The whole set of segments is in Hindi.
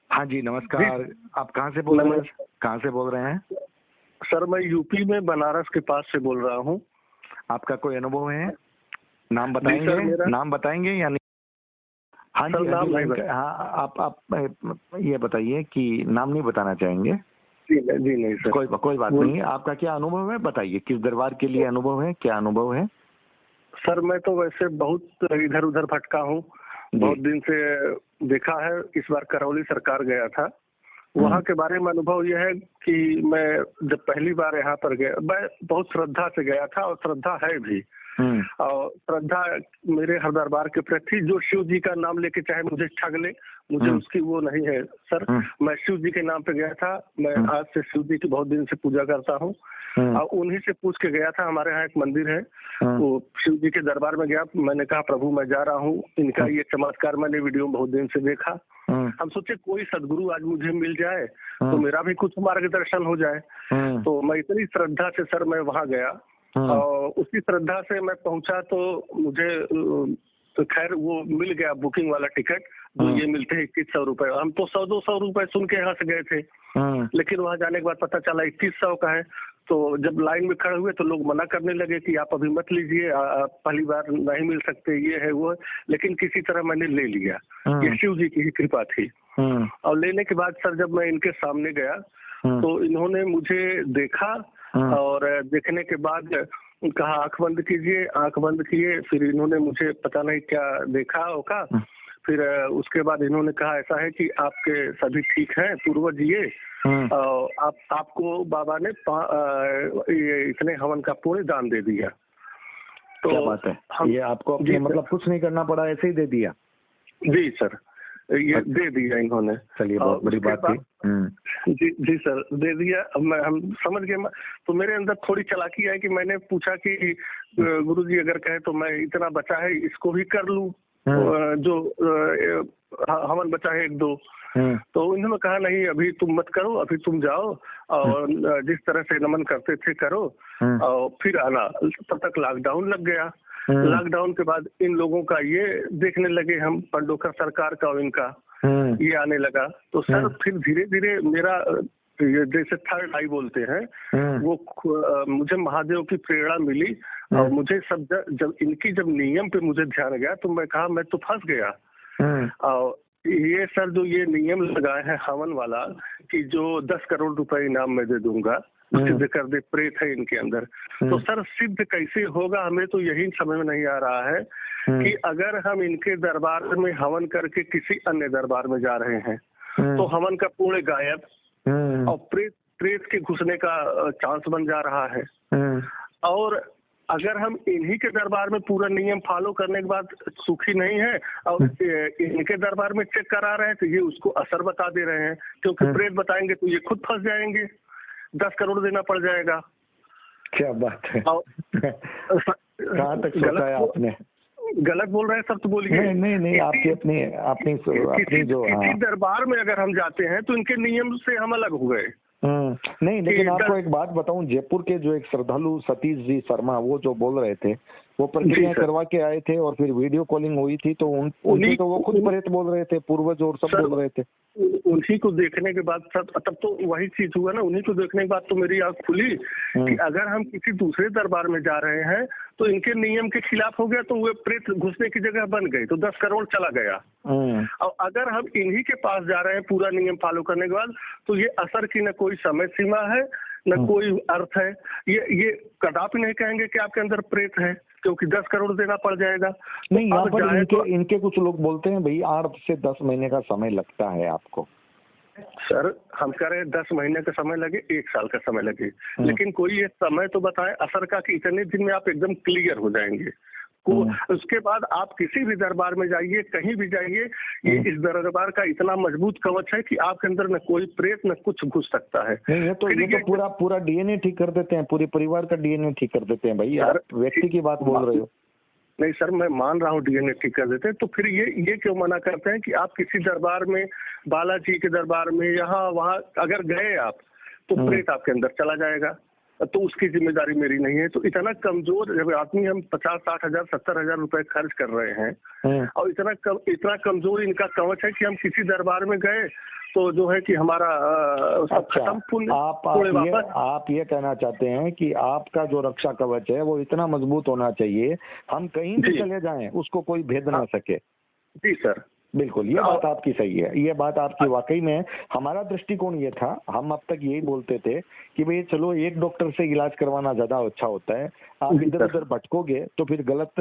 हाँ जी, नमस्कार। आप कहाँ से बोल रहे हैं? कहाँ से बोल रहे हैं? सर मैं यूपी में बनारस के पास से बोल रहा हूँ। आपका कोई अनुभव है? नाम जी बताएंगे? सर, मेरा नाम बताएंगे या नहीं? हाँ सर जी, हाँ नाम जी, नहीं लाइन हाँ, आप ये बताइए कि नाम नहीं बताना चाहेंगे? जी नहीं सर। कोई बात नहीं। आपका क्या अनुभव है बताइए? किस दरबार के लिए अनुभव है? क्या अनुभव है? सर मैं तो वैसे बहुत इधर-उधर भटका हूँ। बहुत दिन से देखा है, इस बार करौली सरकार गया था। वहाँ के बारे में अनुभव ये है कि मैं जब पहली बार यहाँ पर गया, मैं बहुत श्रद्धा से गया था और श्रद्धा है भी। और श्रद्धा मेरे हर दरबार के प्रति, जो शिव जी का नाम लेके चाहे मुझे ठग ले, मुझे उसकी वो नहीं है सर। मैं शिव जी के नाम पे गया था। मैं आज से शिव जी की बहुत दिन से पूजा करता हूँ और उन्हीं से पूछ के गया था। हमारे यहाँ एक मंदिर है, वो शिव जी के दरबार में गया। मैंने कहा प्रभु मैं जा रहा हूँ, इनका ये चमत्कार मैंने वीडियो में बहुत दिन से देखा। हम सोचे कोई सदगुरु आज मुझे मिल जाए तो मेरा भी कुछ मार्गदर्शन हो जाए। तो मैं इतनी श्रद्धा से सर मैं वहाँ गया और उसी श्रद्धा से मैं पहुंचा तो मुझे तो खैर वो मिल गया बुकिंग वाला टिकट, जो ये मिलते हैं 2100 रुपए। हम तो 100-200 रुपए सुन के हंस गए थे, लेकिन वहां जाने के बाद पता चला 2100 का है। तो जब लाइन में खड़े हुए तो लोग मना करने लगे कि आप अभी मत लीजिए, पहली बार नहीं मिल सकते, ये है वो है। लेकिन किसी तरह मैंने ले लिया, ये शिव जी की ही कृपा थी। और लेने के बाद सर जब मैं इनके सामने गया तो इन्होंने मुझे देखा और देखने के बाद कहा आंख बंद कीजिए। आंख बंद किए, फिर इन्होंने मुझे पता नहीं क्या देखा होगा। फिर उसके बाद इन्होंने कहा ऐसा है कि आपके सभी ठीक हैं पूर्वज, ये आपको बाबा ने ये इतने हवन का पुण्य दान दे दिया। तो क्या बात है, ये आपको अपने मतलब कुछ नहीं करना पड़ा, ऐसे ही दे दिया? जी सर, ये दे दिया इन्होंने। चलिए, बहुत बड़ी बात थी। जी सर, दे दिया। अब हम समझ गए। तो मेरे अंदर थोड़ी चालाकी है कि मैंने पूछा कि गुरुजी अगर कहे तो मैं इतना बचा है इसको भी कर लूं, जो हवन बचा है 1-2। तो उन्होंने कहा नहीं अभी तुम मत करो, अभी तुम जाओ और जिस तरह से नमन करते थे करो और फिर आना। तब तक लॉकडाउन लग गया। लॉकडाउन के बाद इन लोगों का ये देखने लगे हम, पंडोकर सरकार का और इनका ये आने लगा। तो सर फिर धीरे धीरे मेरा ये जैसे थर्ड आई बोलते हैं, वो मुझे महादेव की प्रेरणा मिली और मुझे सब जब इनकी जब नियम पे मुझे ध्यान गया तो मैं कहा मैं तो फंस गया। और ये सर जो ये नियम लगाए हैं हवन वाला कि जो 10 करोड़ रुपए इनाम मैं दे दूंगा, सिद्ध कर दे, प्रेत है इनके अंदर। तो सर सिद्ध कैसे होगा, हमें तो यही समझ में नहीं आ रहा है कि अगर हम इनके दरबार में हवन करके किसी अन्य दरबार में जा रहे हैं तो हवन का पुण्य गायब और प्रेत के घुसने का चांस बन जा रहा है। और अगर हम इन्हीं के दरबार में पूरा नियम फॉलो करने के बाद सुखी नहीं है और इनके दरबार में चेक करा रहे हैं तो ये उसको असर बता दे रहे हैं, क्योंकि प्रेत बताएंगे तो ये खुद फंस जाएंगे, 10 करोड़ देना पड़ जाएगा। क्या बात है। कहाँ तक सोचा है आपने? गलत बोल रहे हैं सर तो बोलिए। नहीं, आपकी अपनी जो किसी दरबार में अगर हम जाते हैं तो इनके नियम से हम अलग हो गए। नहीं, लेकिन आपको एक बात बताऊं, जयपुर के जो एक श्रद्धालु सतीश जी शर्मा वो जो बोल रहे थे, वो प्रक्रिया करवा के आए थे और फिर वीडियो कॉलिंग हुई थी तो उनसे तो वो खुद प्रेत बोल रहे थे, पूर्वज और सब बोल रहे थे। उन्हीं को देखने के बाद सर तब तो वही चीज हुआ ना, उन्हीं को देखने के बाद तो मेरी आंख खुली कि अगर हम किसी दूसरे दरबार में जा रहे हैं तो इनके नियम के खिलाफ हो गया तो वो प्रेत घुसने की जगह बन गई, तो 10 करोड़ चला गया। और अगर हम इन्हीं के पास जा रहे हैं पूरा नियम फॉलो करने के बाद तो ये असर की न कोई समय सीमा है न कोई अर्थ है। ये कदापि नहीं कहेंगे कि आपके अंदर प्रेत है, क्योंकि 10 करोड़ देना पड़ जाएगा। नहीं, यहाँ पर इनके कुछ लोग बोलते हैं भाई 8 से 10 महीने का समय लगता है आपको। सर हम कह रहे हैं 10 महीने का समय लगे, 1 साल का समय लगे, लेकिन कोई ये समय तो बताए असर का कि इतने दिन में आप एकदम क्लियर हो जाएंगे। उसके बाद आप किसी भी दरबार में जाइए, कहीं भी जाइए, ये इस दरबार का इतना मजबूत कवच है कि आपके अंदर न कोई प्रेत न कुछ घुस सकता है। नहीं, ये तो पूरा डीएनए ठीक कर देते हैं, पूरे परिवार का डीएनए ठीक कर देते हैं भाई। आप व्यक्ति की बात बोल रहे हो। नहीं सर, मैं मान रहा हूँ डीएनए ठीक कर देते हैं, तो फिर ये क्यों मना करते हैं कि आप किसी दरबार में, बालाजी के दरबार में, यहाँ वहाँ अगर गए आप तो प्रेत आपके अंदर चला जाएगा, तो उसकी जिम्मेदारी मेरी नहीं है। तो इतना कमजोर जब आदमी, हम 50-60 हजार 70 हजार रुपए खर्च कर रहे हैं और इतना कमजोर इनका कवच है कि हम किसी दरबार में गए तो जो है कि हमारा सब अच्छा, खत्म, पुण्य आप ये कहना चाहते हैं कि आपका जो रक्षा कवच है वो इतना मजबूत होना चाहिए, हम कहीं भी चले जाएं उसको कोई भेद ना सके। जी सर, बिल्कुल, ये बात आपकी सही है, ये बात आपकी वाकई में। हमारा दृष्टिकोण ये था, हम अब तक यही बोलते थे कि भाई चलो एक डॉक्टर से इलाज करवाना ज्यादा अच्छा होता है, आप इधर उधर भटकोगे तो फिर गलत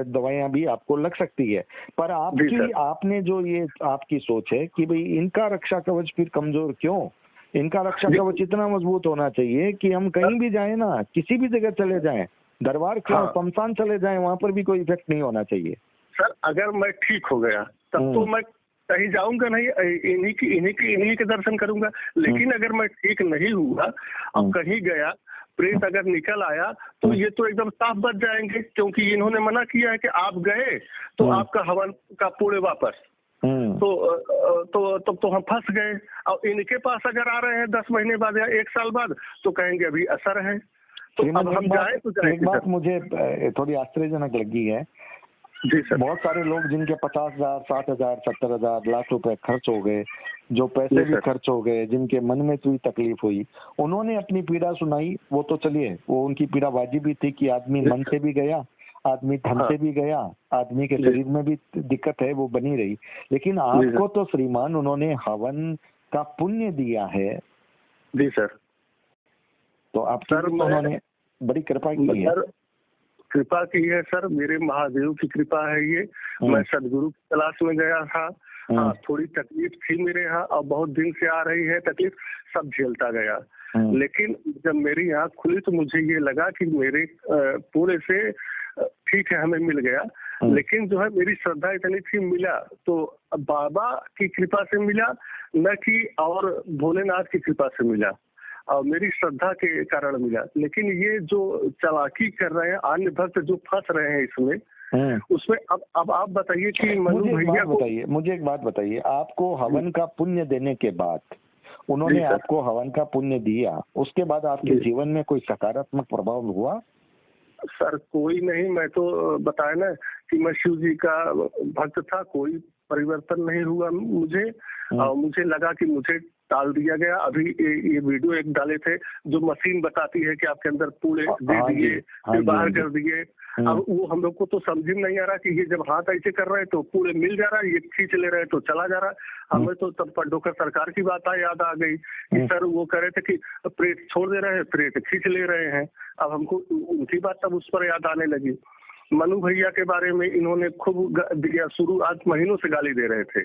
दवाइयां भी आपको लग सकती है। पर आपने जो ये आपकी सोच है कि भाई इनका रक्षा कवच फिर कमजोर क्यों, इनका रक्षा कवच इतना मजबूत होना चाहिए कि हम कहीं भी जाए ना, किसी भी जगह चले जाएं, दरबार क्यों, शमशान चले जाएं, वहां पर भी कोई इफेक्ट नहीं होना चाहिए। सर अगर मैं ठीक हो गया तब तो मैं कहीं जाऊंगा नहीं, इन्हीं के दर्शन करूंगा। लेकिन अगर मैं ठीक नहीं हुआ और कहीं गया, प्रेत अगर निकल आया तो ये तो एकदम साफ बच जाएंगे, क्योंकि इन्होंने मना किया है कि आप गए तो आपका हवन का पुण्य वापस। तो हम फंस गए। और इनके पास अगर आ रहे हैं 10 महीने बाद या 1 साल बाद तो कहेंगे अभी असर है। तो अब हम जाए तो जाए। एक बात मुझे थोड़ी आश्चर्यजनक लगी है। जी सर। बहुत सारे लोग जिनके 50,000, 60,000, 70,000 लाख रुपए खर्च हो गए, जो पैसे भी खर्च हो गए, जिनके मन में कोई तकलीफ हुई, उन्होंने अपनी पीड़ा सुनाई। वो तो चलिए, वो उनकी पीड़ा वाजिब भी थी कि आदमी मन से भी गया, आदमी धन से भी गया, आदमी के शरीर में भी दिक्कत है वो बनी रही। लेकिन आपको तो श्रीमान उन्होंने हवन का पुण्य दिया है। जी सर। तो आपकी उन्होंने बड़ी कृपा की है। कृपा की है सर, मेरे महादेव की कृपा है ये। मैं सदगुरु की तलाश में गया था। हाँ, थोड़ी तकलीफ थी मेरे यहाँ और बहुत दिन से आ रही है तकलीफ, सब झेलता गया। लेकिन जब मेरी आँख खुली तो मुझे ये लगा कि मेरे पूरे से ठीक है, हमें मिल गया। लेकिन जो है मेरी श्रद्धा इतनी थी, मिला तो बाबा की कृपा से मिला, न कि और भोलेनाथ की कृपा से मिला और मेरी श्रद्धा के कारण मिला। लेकिन ये जो चालाकी कर रहे हैं अन्य भक्त जो फंस रहे हैं इसमें, उसमें अब आप बताइए कि मनु भैया मुझे एक बात बताइए, आपको हवन का पुण्य देने के बाद, उन्होंने आपको हवन का पुण्य दिया, उसके बाद आपके जीवन में कोई सकारात्मक प्रभाव हुआ? सर कोई नहीं, मैं तो बताया ना कि मैं शिव जी का भक्त था, कोई परिवर्तन नहीं हुआ मुझे। और मुझे लगा कि मुझे टाल दिया गया। अभी ये वीडियो एक डाले थे जो मशीन बताती है कि आपके अंदर पूरे दे दिए, फिर बाहर कर दिए। अब वो हम लोग को तो समझ में नहीं आ रहा कि ये जब हाथ ऐसे कर रहे हैं तो पूरे मिल जा रहा है, ये खींच ले रहे हैं तो चला जा रहा है। हमें तो तब पंडोकर सरकार की बात याद आ गई कि सर वो कह रहे थे कि प्रेत छोड़ दे रहे हैं, प्रेत खींच ले रहे हैं। अब हमको उनकी बात तब उस पर याद आने लगी। मनु भैया के बारे में इन्होंने खूब दिया, शुरुआत महीनों से गाली दे रहे थे।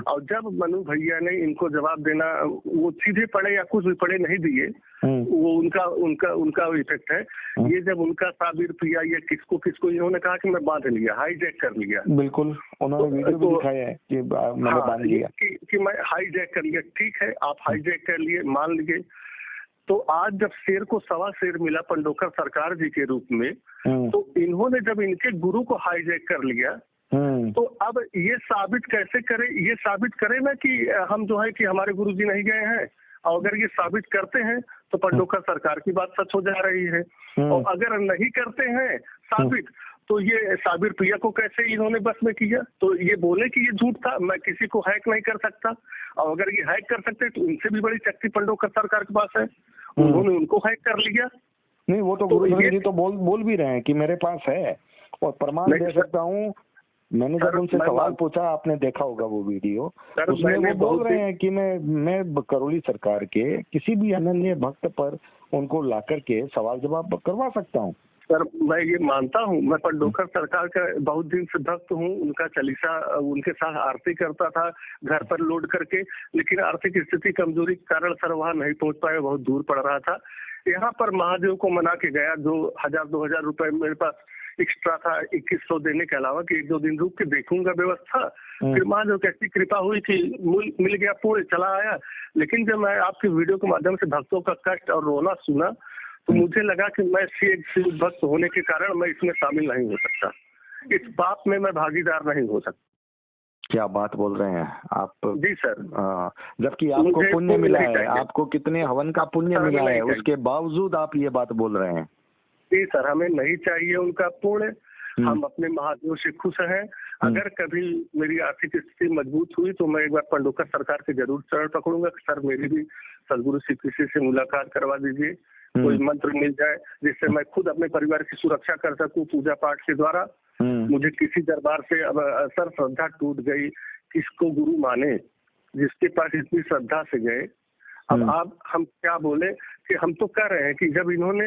और जब मनु भैया ने इनको जवाब देना, वो सीधे पढ़े या कुछ भी पढ़े नहीं दिए, वो उनका इफेक्ट है। ये जब उनका साबिर पिया, ये किसको इन्होंने कहा कि मैं बांध लिया, हाईजैक कर लिया। बिल्कुल, उन्होंने वीडियो भी दिखाया है कि मैंने बांध लिया, कि मैं हाईजैक कर लिया। ठीक है, आप हाईजैक कर लिए, मान लीजिए। तो आज जब शेर को 1.25 शेर मिला पंडोकर सरकार जी के रूप में, तो इन्होंने जब इनके गुरु को हाईजैक कर लिया, तो अब ये साबित कैसे करे? ये साबित करे ना कि हम जो है कि हमारे गुरु जी नहीं गए हैं। और अगर ये साबित करते हैं तो पंडोकर सरकार की बात सच हो जा रही है। और अगर नहीं करते हैं साबित, तो ये साबिर प्रिया को कैसे इन्होंने बस में किया? तो ये बोले कि ये झूठ था, मैं किसी को हैक नहीं कर सकता। और अगर ये हैक कर सकते तो उनसे भी बड़ी शक्ति पंडोकर सरकार के पास है, उन्होंने उनको हैक कर लिया। नहीं, वो तो गुरु जी तो बोल भी रहे हैं कि मेरे पास है और प्रमाण दे सकता हूँ। मैंने जब उनसे सवाल पूछा, आपने देखा होगा वो वीडियो, उसमें वो बोल रहे हैं कि मैं करौली सरकार के किसी भी अनन्य भक्त पर उनको ला करके सवाल जवाब करवा सकता हूँ। सर मैं ये मानता हूँ, मैं पंडोकर सरकार का बहुत दिन से भक्त हूँ। उनका चालीसा उनके साथ आरती करता था घर पर लोड करके, लेकिन आर्थिक स्थिति कमजोरी के कारण सर वहाँ नहीं पहुँच पाया, बहुत दूर पड़ रहा था। यहाँ पर महादेव को मना के गया, जो 1000-2000 रुपए मेरे पास एक्स्ट्रा था 2100 देने के अलावा, कि 1-2 दिन रुक के देखूंगा व्यवस्था। फिर महादेव की ऐसी कृपा हुई कि मिल गया, पूरे चला आया। लेकिन जब मैं आपकी वीडियो के माध्यम से भक्तों का कष्ट और रोना सुना, तो मुझे लगा कि मैं शिव भक्त होने के कारण मैं इसमें शामिल नहीं हो सकता, इस बात में मैं भागीदार नहीं हो सकता। क्या बात बोल रहे हैं आप? जी सर। जबकि आपको पुण्य मिला है, आपको कितने हवन का पुण्य मिला है, उसके बावजूद आप ये बात बोल रहे हैं? जी सर, हमें नहीं चाहिए उनका पुण्य, हम अपने महादेव से खुश हैं। अगर कभी मेरी आर्थिक स्थिति मजबूत हुई तो मैं एक बार पंडोकर सरकार के जरूर चरण पकड़ूंगा। सर मेरी भी सदगुरु श्री कृष्ण से मुलाकात करवा दीजिए, कोई मंत्र मिल जाए जिससे मैं खुद अपने परिवार की सुरक्षा कर सकूं पूजा पाठ के द्वारा। मुझे किसी दरबार से अब सर श्रद्धा टूट गई, किसको गुरु माने, जिसके पास इतनी श्रद्धा से गए। अब आप हम क्या बोले कि हम तो कर रहे हैं कि जब इन्होंने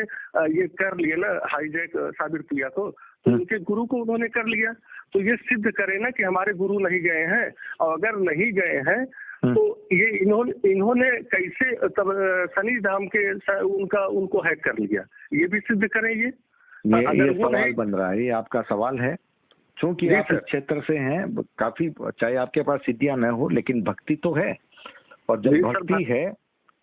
ये कर लिया ना हाईजैक साबिर पिया को, तो उनके गुरु को उन्होंने कर लिया, तो ये सिद्ध करे ना कि हमारे गुरु नहीं गए हैं। और अगर नहीं गए हैं तो ये इन्होंने कैसे तब शनि धाम के उनको हैक कर लिया, ये भी सिद्ध करें। ये सवाल बन रहा है, ये आपका सवाल है, क्योंकि आप इस क्षेत्र से हैं काफी, चाहे आपके पास सिद्धियां न हो लेकिन भक्ति तो है। और जब भक्ति है,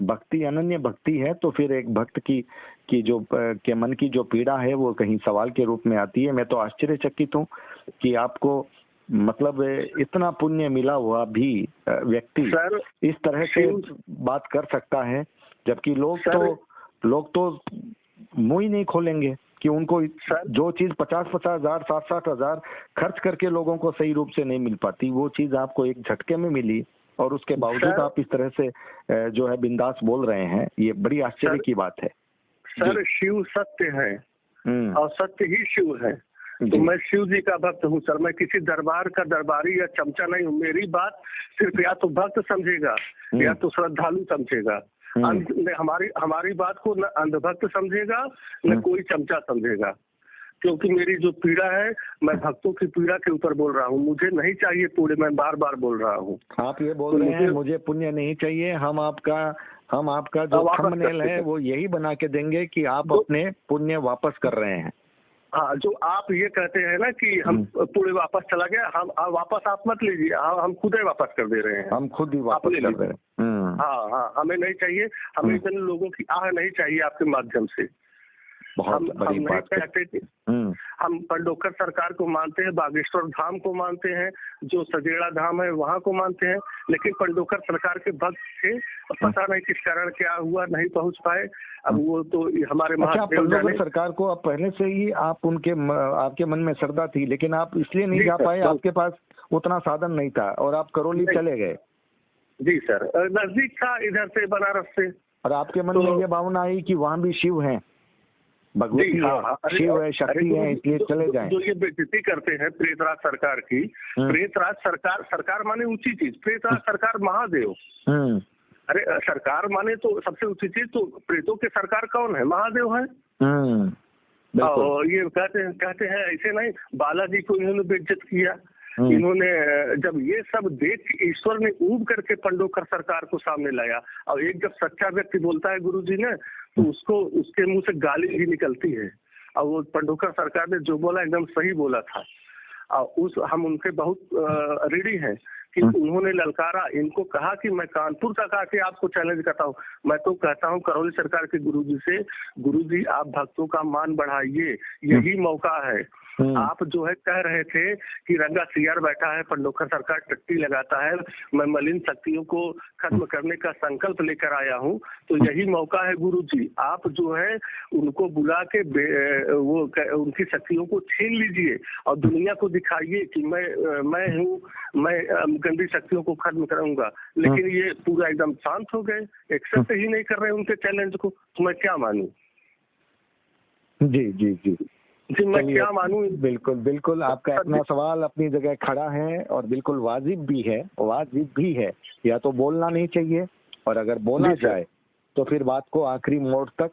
भक्ति अनन्य भक्ति है, तो फिर एक भक्त की जो के मन की जो पीड़ा है वो कहीं सवाल के रूप में आती है। मैं तो आश्चर्यचकित हूँ कि आपको मतलब इतना पुण्य मिला हुआ भी व्यक्ति इस तरह से बात कर सकता है, जबकि लोग तो मुंह ही नहीं खोलेंगे कि उनको जो चीज 50-50 हजार 60-60 हजार खर्च करके लोगों को सही रूप से नहीं मिल पाती, वो चीज आपको एक झटके में मिली और उसके बावजूद आप इस तरह से जो है बिंदास बोल रहे हैं, ये बड़ी आश्चर्य की बात है। सर शिव सत्य है और सत्य ही शिव है, तो मैं शिव जी का भक्त हूँ सर। मैं किसी दरबार का दरबारी या चमचा नहीं हूँ। मेरी बात सिर्फ या तो भक्त समझेगा या तो श्रद्धालु समझेगा। हमारी बात को न अंधभक्त समझेगा न कोई चमचा समझेगा, क्योंकि मेरी जो पीड़ा है मैं भक्तों की पीड़ा के ऊपर बोल रहा हूँ। मुझे नहीं चाहिए पुण्य, मैं बार बार बोल रहा हूँ। आप ये बोल रहे हैं मुझे पुण्य नहीं चाहिए, हम आपका जो थंबनेल है वो यही बना के देंगे कि आप अपने पुण्य वापस कर रहे हैं। हाँ, जो आप ये कहते हैं ना कि हम पुण्य वापस चला गया, हम वापस आप मत लीजिए, हम खुद ही वापस कर दे रहे हैं। हम खुद ही वापस कर रहे हैं। हाँ, हमें नहीं चाहिए, हमें इतने लोगों की आह नहीं चाहिए आपके माध्यम से। बहुत बड़ी बात कहते हम पंडोकर सरकार को मानते हैं, बागेश्वर धाम को मानते हैं, जो सजेड़ा धाम है वहाँ को मानते हैं, लेकिन पंडोकर सरकार के भक्त थे, पता नहीं किस कारण क्या हुआ नहीं पहुँच पाए। अब वो तो हमारे पंडोकर सरकार को अब पहले से ही आपके मन में श्रद्धा थी, लेकिन आप इसलिए नहीं जा पाए, आपके पास उतना साधन नहीं था और आप करौली चले गए। जी सर, नजदीक था इधर से, बनारस से, और आपके मन में ये भावना आई कि वहाँ भी शिव है, भगवती है, शिव है, शक्ति है, इसलिए चले जाएं। जो ये बेइज्जती करते हैं प्रेतराज सरकार की, प्रेतराज सरकार माने ऊंची चीज, प्रेतराज सरकार महादेव। अरे सरकार माने तो सबसे ऊंची चीज, तो प्रेतों के सरकार कौन है? महादेव है। और ये कहते हैं ऐसे नहीं, बालाजी को इन्होंने बेइज्जत किया। इन्होंने जब ये सब देख ईश्वर ने ऊब करके पंडोकर सरकार को सामने लाया, और एक जब सच्चा व्यक्ति बोलता है गुरुजी ने, तो उसके मुंह से गाली भी निकलती है। और वो पंडोकर सरकार ने जो बोला एकदम सही बोला था। और हम उनके बहुत ऋणी हैं कि उन्होंने ललकारा, इनको कहा कि मैं कानपुर तक आके आपको चैलेंज करता हूँ। मैं तो कहता हूँ करौली सरकार के गुरुजी से, गुरुजी आप भक्तों का मान बढ़ाइए, यही मौका है। आप जो है कह रहे थे कि रंगा सियार बैठा है, पंडोकर सरकार टट्टी लगाता है, मैं मलिन शक्तियों को खत्म करने का संकल्प लेकर आया हूं, तो यही मौका है गुरुजी। आप जो है उनको बुला के वो उनकी शक्तियों को छीन लीजिए और दुनिया को दिखाइए कि मैं हूँ, मैं गंदी शक्तियों को खत्म करूंगा। लेकिन ये पूरा एकदम शांत हो गए, एक्सेप्ट ही नहीं कर रहे उनके चैलेंज को, तो मैं क्या मानूं? जी जी जी जी, मैं क्या मानूं? बिल्कुल आपका अपना सवाल अपनी जगह खड़ा है और बिल्कुल वाजिब भी है। या तो बोलना नहीं चाहिए, और अगर बोला जाए तो फिर बात को आखिरी मोड़ तक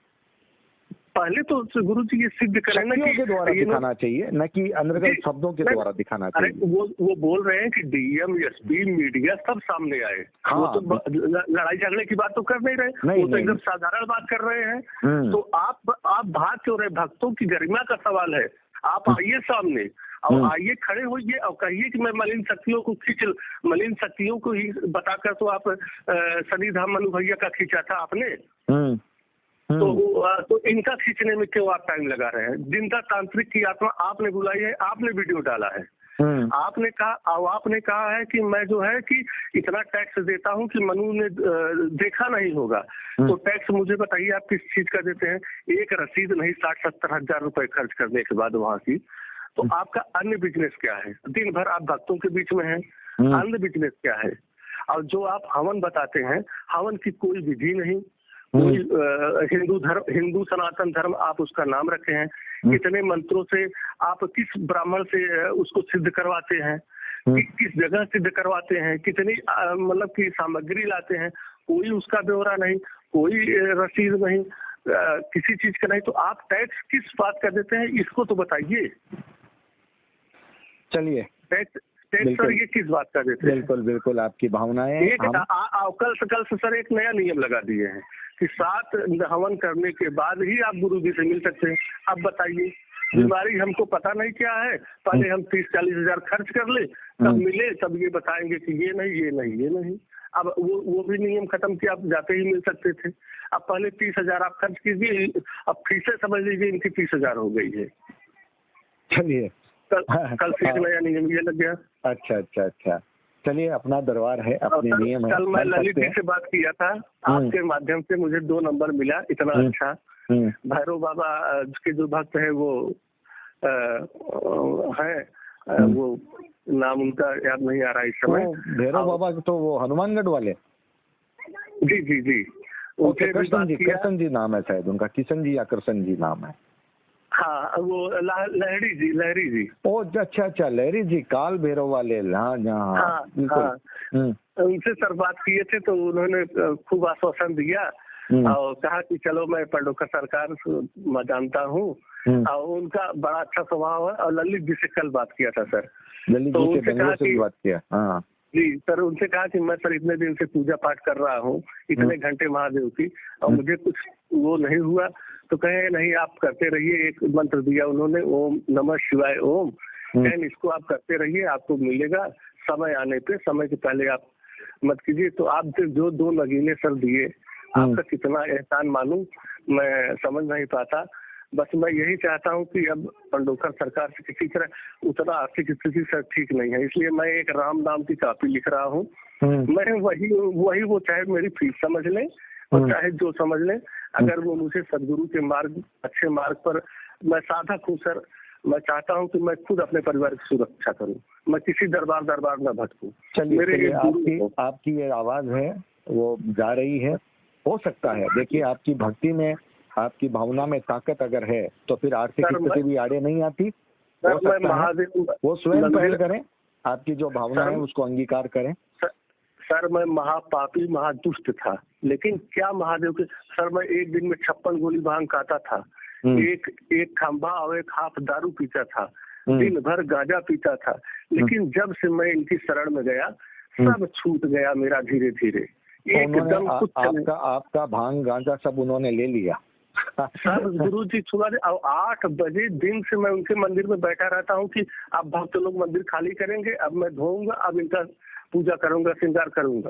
पहले तो गुरुजी ये सिद्ध करें ना कि के द्वारा दिखाना चाहिए, न कि अनर्गल शब्दों के द्वारा दिखाना चाहिए। वो बोल रहे हैं कि डीएम, एसपी, मीडिया सब सामने आए। हाँ, वो तो लड़ाई झगड़े की बात तो कर नहीं रहे, वो तो एकदम साधारण बात कर रहे हैं। तो आप भाग क्यों रहे? भक्तों की गरिमा का सवाल है। आप आइए सामने और आइए खड़े होइए और कहिए कि मैं मलिन शक्तियों को ही बताकर, तो आप शनि धाम मनु भैया का खींचा था आपने, तो इनका खींचने में क्यों आप टाइम लगा रहे हैं? जिनका तांत्रिक की आत्मा आपने बुलाई है, आपने वीडियो डाला है, आपने कहा है कि मैं जो है कि इतना टैक्स देता हूं कि मनु ने देखा नहीं होगा। तो टैक्स मुझे बताइए आप किस चीज का देते हैं? एक रसीद नहीं, 60-70 हजार रुपए खर्च करने के बाद वहां की, तो आपका अन्य बिजनेस क्या है? दिन भर आप भक्तों के बीच में हैं, अन्य बिजनेस क्या है? और जो आप हवन बताते हैं, हवन की कोई विधि नहीं, कोई हिंदू सनातन धर्म आप उसका नाम रखे हैं, कितने मंत्रों से आप किस ब्राह्मण से उसको सिद्ध करवाते हैं, किस जगह सिद्ध करवाते हैं, कितनी मतलब की सामग्री लाते हैं, कोई उसका ब्यौरा नहीं, कोई रसीद नहीं, किसी चीज का नहीं। तो आप टैक्स किस बात का देते हैं, इसको तो बताइए। चलिए, टैक्स सर ये किस बात का देते हैं? बिल्कुल बिल्कुल, आपकी भावनाएं कल से सर एक नया नियम लगा दिए हैं कि 7 हवन करने के बाद ही आप गुरु जी से मिल सकते हैं। अब बताइए, बीमारी हमको पता नहीं क्या है, पहले हम 30-40 हजार खर्च कर ले, तब मिले, तब ये बताएंगे कि ये नहीं, ये नहीं, ये नहीं। अब वो भी नियम खत्म किया, आप जाते ही मिल सकते थे। अब पहले 30,000 आप खर्च कीजिए, अब फीसें समझ लीजिए इनकी 30,000 हो गई है। चलिए, कल से एक नया नियम ये लग गया। अच्छा, चलिए, अपना दरबार है, अपने नियम है। कल मैं ललित जी से बात किया था, आपके माध्यम से मुझे 2 नंबर मिला, इतना अच्छा। भैरव बाबा के जो भक्त है वो है, वो नाम उनका याद नहीं आ रहा इस समय। भैरव बाबा तो वो हनुमानगढ़ वाले? जी। कृष्ण जी नाम है शायद उनका, किशन जी या कृष्ण जी नाम है। हाँ, वो लहरी जी। ओ अच्छा, लहरी जी, काल भैरव वाले। हाँ, बिल्कुल। उनसे सर बात किए थे तो उन्होंने खूब आश्वासन दिया और कहा कि चलो मैं पंडोकर सरकार मैं जानता हूँ और उनका बड़ा अच्छा स्वभाव है। और ललित जी से कल बात किया था सर, ललित जी से बेंगलोर से बात किया। हाँ जी सर, उनसे कहा कि मैं सर इतने दिन से पूजा पाठ कर रहा हूँ, इतने घंटे महादेव की, और मुझे कुछ वो नहीं हुआ। तो कहे नहीं, आप करते रहिए। एक मंत्र दिया उन्होंने, ओम नमः शिवाय ओम, कहें इसको आप करते रहिए, आपको मिलेगा। समय आने पे, समय से पहले आप मत कीजिए। तो आप जो 2 नगीने सर दिए, आपका कितना एहसान मानूं मैं समझ नहीं पाता। बस मैं यही चाहता हूं कि अब पंडोकर सरकार से किसी तरह उतना आर्थिक स्थिति सर ठीक नहीं है, इसलिए मैं एक राम नाम की कॉपी लिख रहा हूं। मैं वही वो चाहे मेरी फीस समझ लें और चाहे जो समझ लें, अगर वो मुझे सदगुरु के मार्ग, अच्छे मार्ग पर, मैं साधक हूँ सर। मैं चाहता हूँ कि मैं खुद अपने परिवार की सुरक्षा करूँ, मैं किसी दरबार न भटकूं। चलिए, आपकी ये आवाज है वो जा रही है। हो सकता है, देखिए, आपकी भक्ति में, आपकी भावना में ताकत अगर है तो फिर आर्थिक स्थिति भी आड़े नहीं आती। हो सकता है वो स्वयं पहल करें, आपकी जो भावना है उसको अंगीकार करें। सर मैं महापापी महादुष्ट था, लेकिन क्या महादेव के सर, मैं एक दिन में 56 गोली भांग खाता था, एक खंभा और एक हाफ दारू पीता था, दिन भर गांजा पीता था, लेकिन जब से मैं इनकी शरण में गया सब छूट गया मेरा धीरे धीरे। एकदम आपका भांग गांजा सब उन्होंने ले लिया। सर गुरु जी छुड़ा दे। और 8 बजे दिन से मैं उनके मंदिर में बैठा रहता हूँ कि अब भक्त लोग मंदिर खाली करेंगे, अब मैं धोऊंगा, अब इनका पूजा करूंगा, श्रृंगार करूंगा।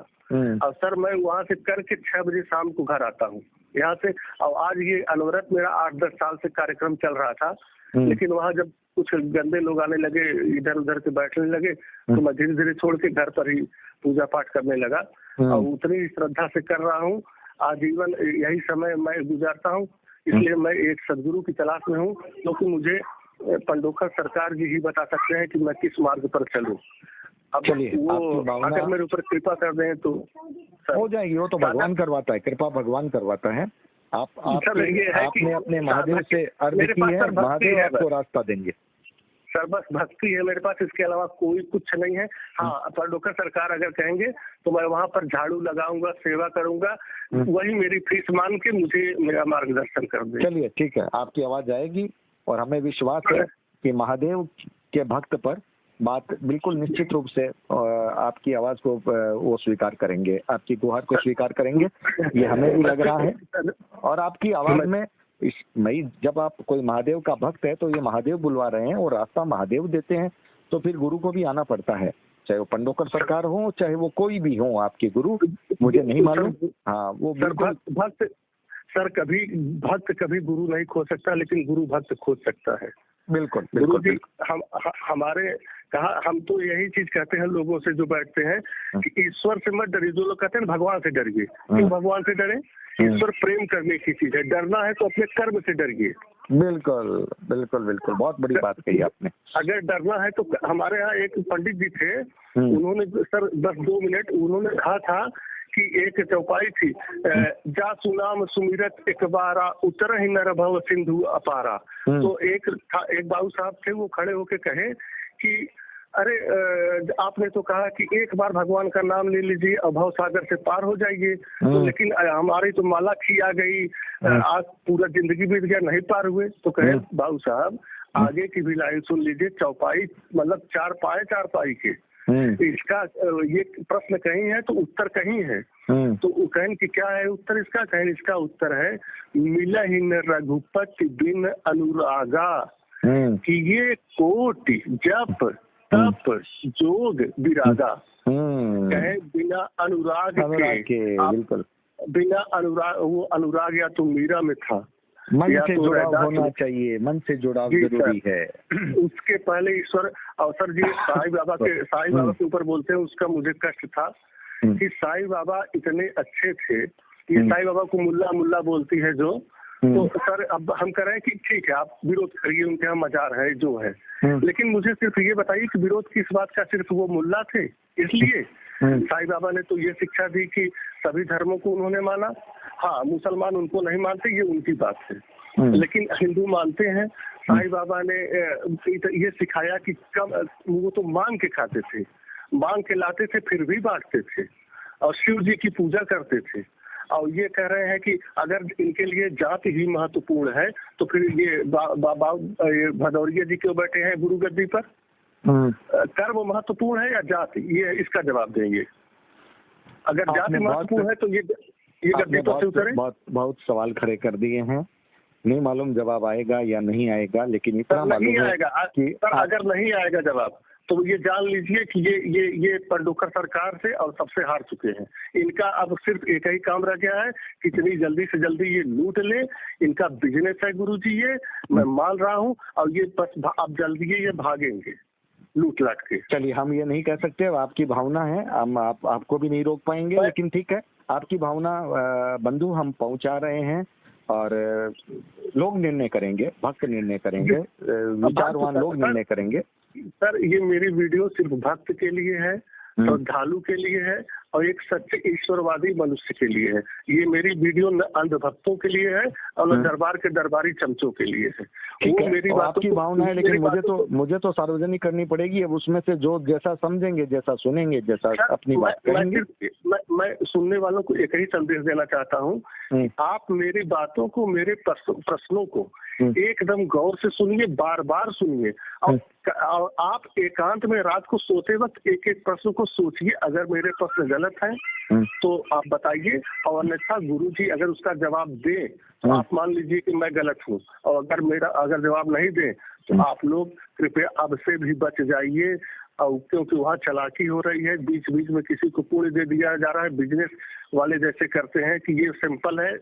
और सर मैं वहाँ से करके 6 बजे शाम को घर आता हूँ यहाँ से। और आज ये अनवरत मेरा 8-10 साल से कार्यक्रम चल रहा था, लेकिन वहाँ जब कुछ गंदे लोग आने लगे, इधर उधर के बैठने लगे, तो मैं धीरे धीरे छोड़ के घर पर ही पूजा पाठ करने लगा। और उतनी श्रद्धा से कर रहा हूँ, आजीवन यही समय मैं गुजारता हूँ। इसलिए मैं एक सदगुरु की तलाश में हूँ, क्योंकि मुझे पंडोकर सरकार जी ही बता सकते हैं कि मैं किस मार्ग पर चलूं। अब वो अगर मेरे ऊपर कृपा कर दें तो हो जाएगी। वो तो भगवान करवाता है, कृपा भगवान करवाता है। आपने अपने महादेव से अर्ज की है, महादेव आपको रास्ता देंगे। सर बस भक्ति है मेरे पास, इसके अलावा कोई कुछ नहीं है। हाँ, पंडोकर सरकार अगर कहेंगे तो मैं वहाँ पर झाड़ू लगाऊंगा, सेवा करूंगा, वही मेरी फीस मान के मुझे मेरा मार्गदर्शन कर दे। चलिए ठीक है, आपकी आवाज आएगी और हमें विश्वास है कि महादेव के भक्त पर बात बिल्कुल निश्चित रूप से आपकी आवाज को वो स्वीकार करेंगे, आपकी गुहार को स्वीकार करेंगे, ये हमें भी लग रहा है। और आपकी आवाज में जब आप कोई महादेव का भक्त है तो ये महादेव बुलवा रहे हैं और रास्ता महादेव देते हैं, तो फिर गुरु को भी आना पड़ता है, चाहे वो पंडोकर सरकार हो, चाहे वो कोई भी हो आपके गुरु, मुझे नहीं मालूम। हाँ, वो भक्त सर कभी गुरु नहीं खो सकता, लेकिन गुरु भक्त खोज सकता है। बिल्कुल गुरु जी हमारे कहा, हम तो यही चीज कहते हैं लोगों से जो बैठते हैं कि ईश्वर से मत डरिए। जो लोग कहते हैं भगवान से डरिए, क्यों भगवान से डरे? ईश्वर प्रेम करने की चीज है। डरना है तो अपने कर्म से डरिए। बिल्कुल बिल्कुल बिल्कुल, बहुत बड़ी बात कही आपने। अगर डरना है तो हमारे यहाँ एक पंडित जी थे, उन्होंने सर बस 2 मिनट, उन्होंने कहा था कि एक चौपाई थी, जा सुनाम सुमिरत एक बारा उतर ही नर भव सिंधु अपारा। तो एक बाबू साहब थे, वो खड़े होके कहे कि अरे आपने तो कहा कि एक बार भगवान का नाम ले लीजिए और भव सागर से पार हो जाइए, तो लेकिन हमारी तो माला खी आ गई, आज पूरा जिंदगी बीत गया, नहीं पार हुए। तो कहे बाबू साहब आगे की भी लाइन सुन लीजिए, चौपाई मतलब 4 पाई के, इसका ये प्रश्न कहीं है तो उत्तर कहीं है। तो वो कहें कि क्या है उत्तर इसका? कहें इसका उत्तर है मिला ही न रघुपति बिन अनुरागा, कि ये कोटि जप तप जोग विरागा। कहे बिना अनुराग के बिल्कुल, बिना अनुराग, वो अनुराग या तो मीरा में था, मन से जुड़ाव होना चाहिए, मन से जुड़ाव जरूरी है। उसके पहले ईश्वर अवसर जी साईं बाबा के ऊपर बोलते हैं, उसका मुझे कष्ट था कि साईं बाबा इतने अच्छे थे। ये साईं बाबा को मुल्ला मुल्ला बोलती है जो, तो सर अब हम कह रहे हैं कि ठीक है आप विरोध करिए, उनके यहाँ मजार है जो है, लेकिन मुझे सिर्फ ये बताइए कि विरोध किस बात का? सिर्फ वो मुल्ला थे इसलिए? साईं बाबा ने तो ये शिक्षा दी कि सभी धर्मों को उन्होंने माना। हाँ, मुसलमान उनको नहीं मानते, ये उनकी बात है, लेकिन हिंदू मानते हैं। साईं बाबा ने ये सिखाया कि कम वो तो मांग के खाते थे, मांग के लाते थे, फिर भी बांटते थे और शिव जी की पूजा करते थे। और ये कह रहे हैं कि अगर इनके लिए जाति ही महत्वपूर्ण है तो फिर ये भदौरिया जी क्यों बैठे हैं गुरु गद्दी पर? कर्म महत्वपूर्ण है या जाति? ये इसका जवाब देंगे। अगर जाति महत्वपूर्ण है तो ये गद्दी पर से उतरे। बहुत सवाल खड़े कर दिए हैं, नहीं मालूम जवाब आएगा या नहीं आएगा, लेकिन इतना नहीं आएगा कि अगर नहीं आएगा जवाब तो ये जान लीजिए कि ये पंडोकर सरकार से और सबसे हार चुके हैं। इनका अब सिर्फ एक ही काम रह गया है, कितनी जल्दी से जल्दी ये लूट ले। इनका बिजनेस है गुरुजी, ये मैं मान रहा हूँ, और ये बस अब जल्दी ये भागेंगे लूट लाट के। चलिए हम ये नहीं कह सकते, आपकी भावना है, हम आपको भी नहीं रोक पाएंगे, लेकिन ठीक है आपकी भावना बंधु हम पहुंचा रहे हैं और लोग निर्णय करेंगे, भक्त निर्णय करेंगे, विचारवान लोग निर्णय करेंगे। सर ये मेरी वीडियो सिर्फ भक्त के लिए है, श्रद्धालु के लिए है और एक सच्चे ईश्वरवादी मनुष्य के लिए है। ये मेरी वीडियो न अंधभक्तों के लिए है और न दरबार के दरबारी चमचों के लिए है। वो मेरी बात की भावना है, लेकिन मुझे तो सार्वजनिक करनी पड़ेगी। अब उसमें से जो जैसा समझेंगे, जैसा सुनेंगे, जैसा अपनी बात करेंगे। मैं सुनने वालों को एक ही संदेश देना चाहता हूँ, आप मेरी बातों को, मेरे प्रश्नों को एकदम गौर से सुनिए, बार बार सुनिए, और आप एकांत में रात को सोते वक्त एक एक प्रश्न को सोचिए। अगर मेरे प्रश्न गलत हैं तो आप बताइए, और अन्यथा गुरुजी अगर उसका जवाब दे तो आप मान लीजिए कि मैं गलत हूँ, और अगर जवाब नहीं दे तो आप लोग कृपया अब से भी बच जाइए। और क्योंकि वहाँ चालाकी हो रही है, बीच बीच में किसी को पुण्य दे दिया जा रहा है। बिजनेस वाले जैसे करते हैं कि ये सैंपल है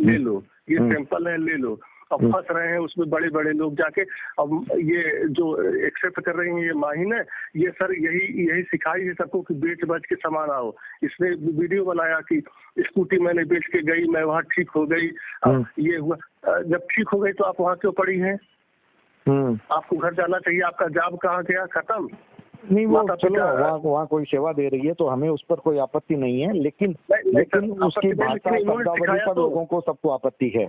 ले लो, ये सैंपल है ले लो, अब फंस रहे हैं उसमें बड़े बड़े लोग जाके। अब ये जो एक्सेप्ट कर रही हैं ये माहिन है, ये सर यही सिखाई है सबको कि बेच बच के सामान आओ। इसने वीडियो बनाया कि स्कूटी मैंने बेच के गई, मैं वहाँ ठीक हो गई, अब ये हुआ। जब ठीक हो गई तो आप वहाँ क्यों पड़ी हैं? आपको घर जाना चाहिए, आपका जॉब कहाँ गया? खत्म नहीं, वो चलो वहाँ कोई सेवा दे रही है तो हमें उस पर कोई आपत्ति नहीं है, लेकिन उसकी भाषा शब्दावली पर लोगों को सबको आपत्ति है।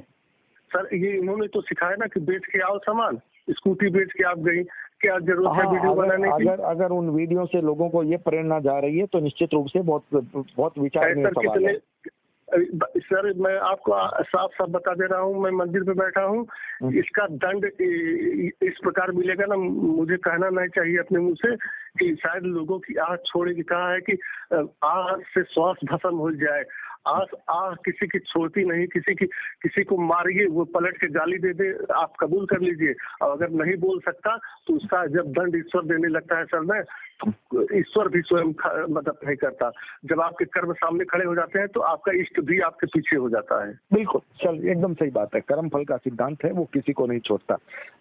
सर ये इन्होंने तो सिखाया ना कि बेच के आओ सामान, स्कूटी बेच के आप गई, क्या जरूरत है वीडियो बनाने की? अगर उन वीडियो से लोगों को ये प्रेरणा जा रही है तो निश्चित रूप से बहुत विचारणीय सवाल है। सर मैं आपको साफ साफ बता दे रहा हूँ, मैं मंदिर पे बैठा हूँ, इसका दंड इस प्रकार मिलेगा ना, मुझे कहना नहीं चाहिए अपने मुंह से कि शायद लोगों की आह छोड़े की कहा है कि आह से श्वास भस्म हो जाए। आह किसी की छोड़ती नहीं, किसी को मारिए, वो पलट के गाली दे दे, आप कबूल कर लीजिए, और अगर नहीं बोल सकता तो उसका जब दंड ईश्वर देने लगता है सर में, ईश्वर भी स्वयं मदद नहीं करता। जब आपके कर्म सामने खड़े हो जाते हैं तो आपका इष्ट भी आपके पीछे हो जाता है। बिल्कुल, चल एकदम सही बात है। कर्म फल का सिद्धांत है, वो किसी को नहीं छोड़ता।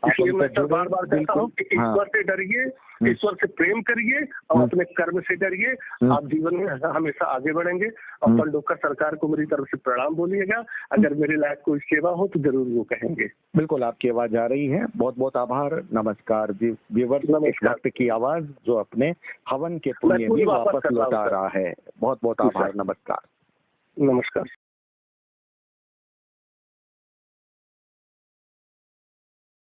इसलिए मैं तो बार बार कहता हूँ कि ईश्वर से डरिए, ईश्वर से प्रेम करिए और अपने कर्म से डरिए। आप जीवन में हमेशा आगे बढ़ेंगे। और पंडोकर सरकार को मेरी तरफ से प्रणाम बोलिएगा। अगर मेरे लायक कोई सेवा हो तो जरूर वो कहेंगे। बिल्कुल, आपकी आवाज आ रही है। बहुत बहुत आभार। नमस्कार जी। व्यूअर्स, भक्त की आवाज जो अपने हवन के पुण्य भी वापस लौटा रहा है। बहुत बहुत आभार। नमस्कार। नमस्कार।